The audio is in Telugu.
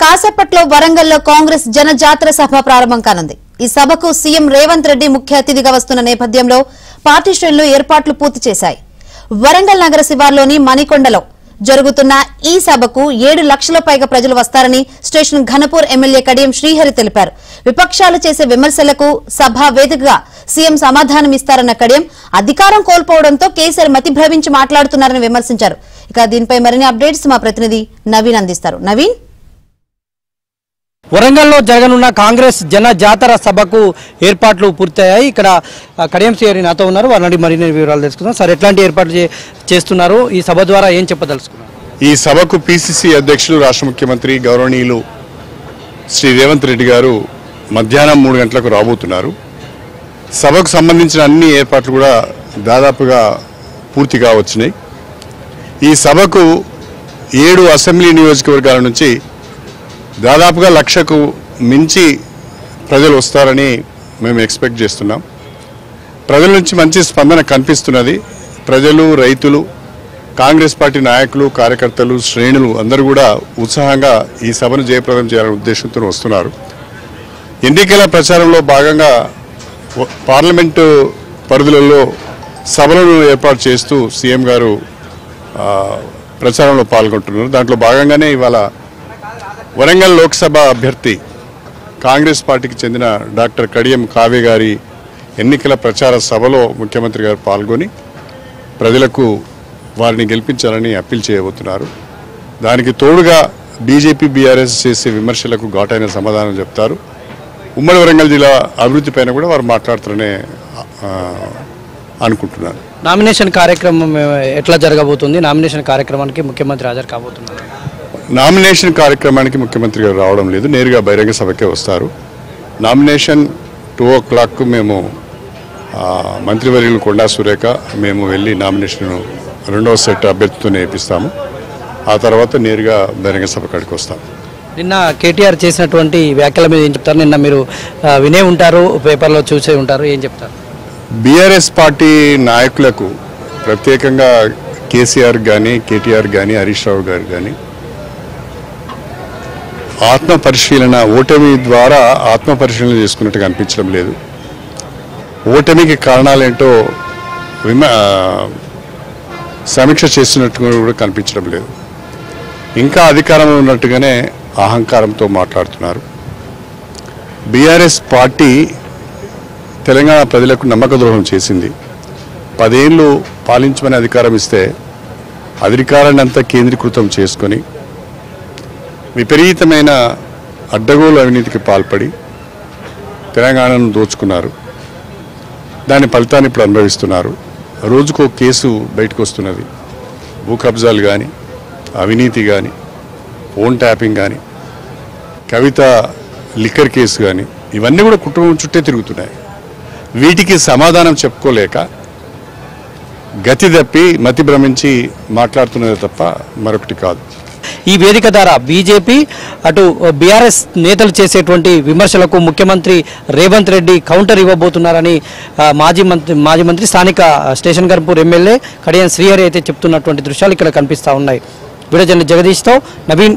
కాసేపట్లో వరంగల్లో కాంగ్రెస్ జనజాతర సభ ప్రారంభం కానుంది। ఈ సభకు సీఎం రేవంత్ రెడ్డి ముఖ్య అతిథిగా వస్తున్న నేపథ్యంలో పార్టీ శ్రేణులు ఏర్పాట్లు పూర్తి చేశాయి। వరంగల్ నగర శివార్లోని మణికొండలో జరుగుతున్న ఈ సభకు 7 లక్షల పైగా ప్రజలు వస్తారని స్టేషన్ ఘనపూర్ ఎమ్మెల్యే కడియం శ్రీహరి తెలిపారు। విపక్షాలు చేసే విమర్శలకు సభ వేదికగా సీఎం సమాధానమిస్తారన్న కడియం అధికారం కోల్పోవడంతో కేసీఆర్ మతి భ్రమించి మాట్లాడుతున్నారని విమర్శించారు। ఇక దీనిపై మరిన్ని అప్డేట్స్ మా ప్రతినిధి నవీన్ అందిస్తారు। నవీన్, వరంగల్లో జరగనున్న కాంగ్రెస్ జన జాతర సభకు ఏర్పాట్లు పూర్తయ్యాయి। ఇక్కడ కడియం శ్రీహరి నాతో ఉన్నారు, వారిని మరిన్ని వివరాలు తెలుసుకుందాం। సార్, ఎట్లాంటి ఏర్పాట్లు చేస్తున్నారు? ఈ సభ ద్వారా ఏం చెప్పదలుచుకున్నారు? ఈ సభకు పిసిసి అధ్యక్షులు రాష్ట్ర ముఖ్యమంత్రి గౌరవనీయులు శ్రీ రేవంత్ రెడ్డి గారు మధ్యాహ్నం 3 గంటలకు రాబోతున్నారు। సభకు సంబంధించిన అన్ని ఏర్పాట్లు కూడా దాదాపుగా పూర్తిగా వచ్చినాయి। ఈ సభకు 7 అసెంబ్లీ నియోజకవర్గాల నుంచి దాదాపుగా 1 లక్షకు మించి ప్రజలు వస్తారని మేము ఎక్స్పెక్ట్ చేస్తున్నాం। ప్రజల నుంచి మంచి స్పందన కనిపిస్తున్నది। ప్రజలు, రైతులు, కాంగ్రెస్ పార్టీ నాయకులు, కార్యకర్తలు, శ్రేణులు అందరూ కూడా ఉత్సాహంగా ఈ సభను జయప్రదం చేయాలనే ఉద్దేశంతో వస్తున్నారు। ఎన్నికల ప్రచారంలో భాగంగా పార్లమెంటు పరిధులలో సభలను ఏర్పాటు చేస్తూ సీఎం గారు ప్రచారంలో పాల్గొంటున్నారు। దాంట్లో భాగంగానే ఇవాళ వరంగల్ లోక్సభ అభ్యర్థి కాంగ్రెస్ పార్టీకి చెందిన డాక్టర్ కడియం కావ్య గారి ఎన్నికల ప్రచార సభలో ముఖ్యమంత్రి గారు పాల్గొని ప్రజలకు వారిని గెలిపించాలని అప్పీల్ చేయబోతున్నారు। దానికి తోడుగా బీజేపీ, బీఆర్ఎస్ చేసే విమర్శలకు ఘాటైన సమాధానం చెప్తారు। ఉమ్మడి వరంగల్ జిల్లా అభివృద్ధి పైన కూడా వారు మాట్లాడుతారనే అనుకుంటున్నారు। నామినేషన్ కార్యక్రమం ఎట్లా జరగబోతుంది? నామినేషన్ కార్యక్రమానికి ముఖ్యమంత్రి హాజరు కాబోతున్నారు? నామినేషన్ కార్యక్రమానికి ముఖ్యమంత్రి గారు రావడం లేదు, నేరుగా బహిరంగ సభకే వస్తారు। నామినేషన్ 2 o'clock మేము మంత్రివర్యులు కొండా సురేఖ మేము వెళ్ళి నామినేషన్ 2వ సెట్ అభ్యర్థితో నేర్పిస్తాము। ఆ తర్వాత నేరుగా బహిరంగ సభ కాడికి వస్తాం। నిన్న కేటీఆర్ చేసినటువంటి వ్యాఖ్యల మీద ఏం చెప్తారు? నిన్న మీరు వినే ఉంటారు, పేపర్లో చూసే ఉంటారు, ఏం చెప్తారు? బీఆర్ఎస్ పార్టీ నాయకులకు ప్రత్యేకంగా కేసీఆర్ కానీ, కేటీఆర్ కానీ, హరీష్ రావు గారు కానీ ఆత్మ పరిశీలన, ఓటమి ద్వారా ఆత్మ పరిశీలన చేసుకున్నట్టుగా అనిపించడం లేదు। ఓటమికి కారణాలేంటో సమీక్ష చేస్తున్నట్టుగా కూడా కనిపించడం లేదు। ఇంకా అధికారంలో ఉన్నట్టుగానే అహంకారంతో మాట్లాడుతున్నారు। బీఆర్ఎస్ పార్టీ తెలంగాణ ప్రజలకు నమ్మక ద్రోహం చేసింది। 10 ఏళ్ళు పాలించమని అధికారం ఇస్తే అధికారాన్ని అంతా కేంద్రీకృతం చేసుకొని విపరీతమైన అడ్డగోలు అవినీతికి పాల్పడి తెలంగాణను దోచుకున్నారు। దాని ఫలితాన్ని ఇప్పుడు అనుభవిస్తున్నారు। రోజుకో కేసు బయటకు వస్తున్నది। భూ కబ్జాలు కానీ, అవినీతి కానీ, ఫోన్ ట్యాపింగ్ కానీ, కవిత లిక్కర్ కేసు కానీ, ఇవన్నీ కూడా కుటుంబం చుట్టే తిరుగుతున్నాయి। వీటికి సమాధానం చెప్పుకోలేక గతి తప్పి మతి భ్రమించి మాట్లాడుతున్నది తప్ప మరొకటి కాదు। ఈ వేదిక ద్వారా బీజేపీ అటు బీఆర్ఎస్ నేతలు చేసేటువంటి విమర్శలకు ముఖ్యమంత్రి రేవంత్ రెడ్డి కౌంటర్ ఇవ్వబోతున్నారని మాజీ మంత్రి స్థానిక స్టేషన్ ఘనపూర్ ఎమ్మెల్యే కడియం శ్రీహరి అయితే చెప్తున్నటువంటి దృశ్యాలు ఇక్కడ కనిపిస్తూ ఉన్నాయి। Video journalist జగదీష్తో Naveen,